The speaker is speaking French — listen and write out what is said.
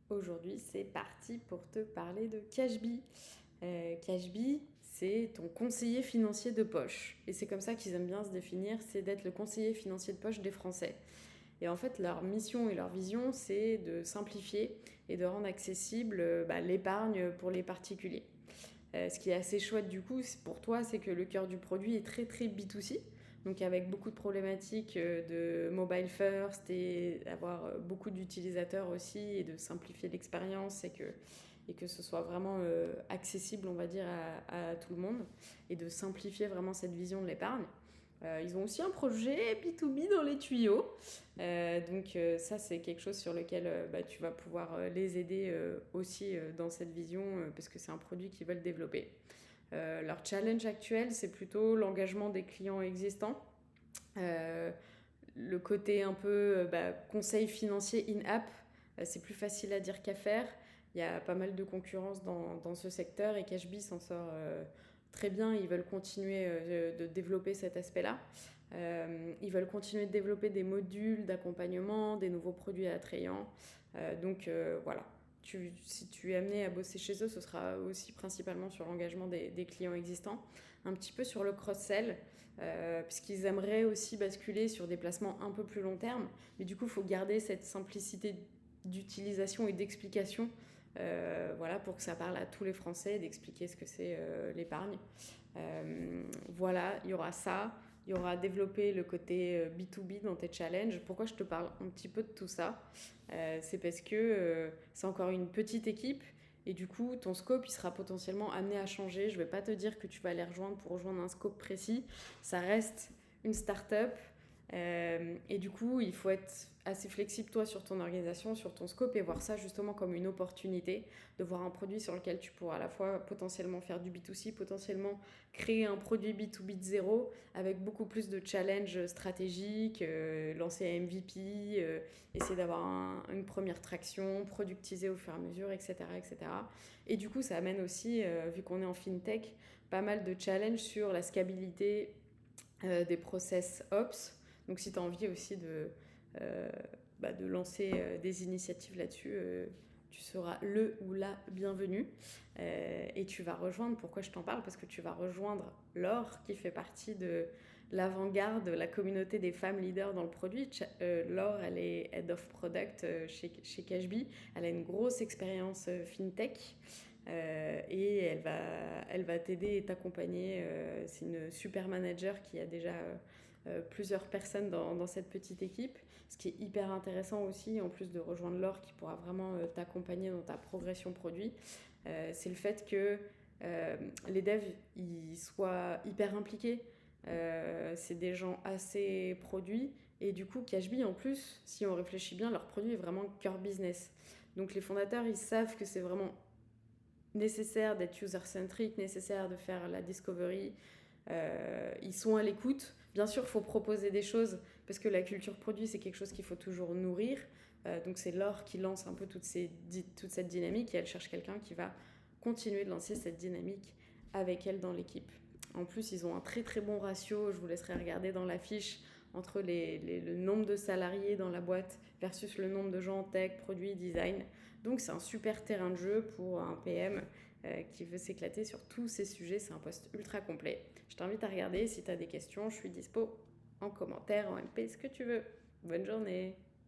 Aujourd'hui, c'est parti pour te parler de Cashbee. Cashbee, c'est ton conseiller financier de poche. Et c'est comme ça qu'ils aiment bien se définir, c'est d'être le conseiller financier de poche des Français. Et en fait, leur mission et leur vision, c'est de simplifier et de rendre accessible l'épargne pour les particuliers. Ce qui est assez chouette du coup pour toi, c'est que le cœur du produit est très très B2C. Donc avec beaucoup de problématiques de mobile first et avoir beaucoup d'utilisateurs aussi et de simplifier l'expérience et que ce soit vraiment accessible, on va dire, à tout le monde et de simplifier vraiment cette vision de l'épargne. Ils ont aussi un projet B2B dans les tuyaux. Ça, c'est quelque chose sur lequel tu vas pouvoir les aider aussi dans cette vision parce que c'est un produit qu'ils veulent développer. Leur challenge actuel, c'est plutôt l'engagement des clients existants. Le côté un peu conseil financier in-app, c'est plus facile à dire qu'à faire. Il y a pas mal de concurrence dans ce secteur et Cashbee s'en sort très bien. Ils veulent continuer de développer cet aspect-là. Ils veulent continuer de développer des modules d'accompagnement, des nouveaux produits attrayants. Voilà. Si tu es amené à bosser chez eux, ce sera aussi principalement sur l'engagement des clients existants, un petit peu sur le cross-sell, puisqu'ils aimeraient aussi basculer sur des placements un peu plus long terme. Mais du coup, il faut garder cette simplicité d'utilisation et d'explication pour que ça parle à tous les Français, d'expliquer ce que c'est l'épargne. Voilà, il y aura ça. Il y aura développer le côté B2B dans tes challenges. Pourquoi je te parle un petit peu de tout ça C'est parce que c'est encore une petite équipe et du coup, ton scope, il sera potentiellement amené à changer. Je ne vais pas te dire que tu vas les rejoindre pour rejoindre un scope précis. Ça reste une start-up. Et du coup, il faut être assez flexible, toi, sur ton organisation, sur ton scope et voir ça justement comme une opportunité de voir un produit sur lequel tu pourras à la fois potentiellement faire du B2C, potentiellement créer un produit B2B de zéro avec beaucoup plus de challenges stratégiques, lancer un MVP, essayer d'avoir une première traction, productiser au fur et à mesure, etc. etc. Et du coup, ça amène aussi, vu qu'on est en fintech, pas mal de challenges sur la scalabilité des process ops. Donc si tu as envie aussi de lancer des initiatives là-dessus, tu seras le ou la bienvenue. Et tu vas rejoindre, pourquoi je t'en parle? Parce que tu vas rejoindre Laure qui fait partie de l'avant-garde de la communauté des femmes leaders dans le produit. Laure, elle est Head of Product chez Cashbee. Elle a une grosse expérience fintech. Et elle va t'aider et t'accompagner. C'est une super manager qui a déjà plusieurs personnes dans cette petite équipe. Ce qui est hyper intéressant aussi, en plus de rejoindre Laure qui pourra vraiment t'accompagner dans ta progression produit, c'est le fait que les devs ils soient hyper impliqués. C'est des gens assez produits. Et du coup, Cashbee, en plus, si on réfléchit bien, leur produit est vraiment cœur business. Donc les fondateurs, ils savent que c'est vraiment nécessaire d'être user-centric, nécessaire de faire la discovery. Ils sont à l'écoute. Bien sûr, il faut proposer des choses parce que la culture produit, c'est quelque chose qu'il faut toujours nourrir. Donc c'est Laure qui lance un peu toute cette dynamique et elle cherche quelqu'un qui va continuer de lancer cette dynamique avec elle dans l'équipe. En plus, ils ont un très très bon ratio, je vous laisserai regarder dans la fiche, entre le nombre de salariés dans la boîte versus le nombre de gens en tech, produit, design. Donc c'est un super terrain de jeu pour un PM qui veut s'éclater sur tous ces sujets. C'est un poste ultra complet. Je t'invite à regarder. Si tu as des questions, je suis dispo en commentaire, en MP, ce que tu veux. Bonne journée.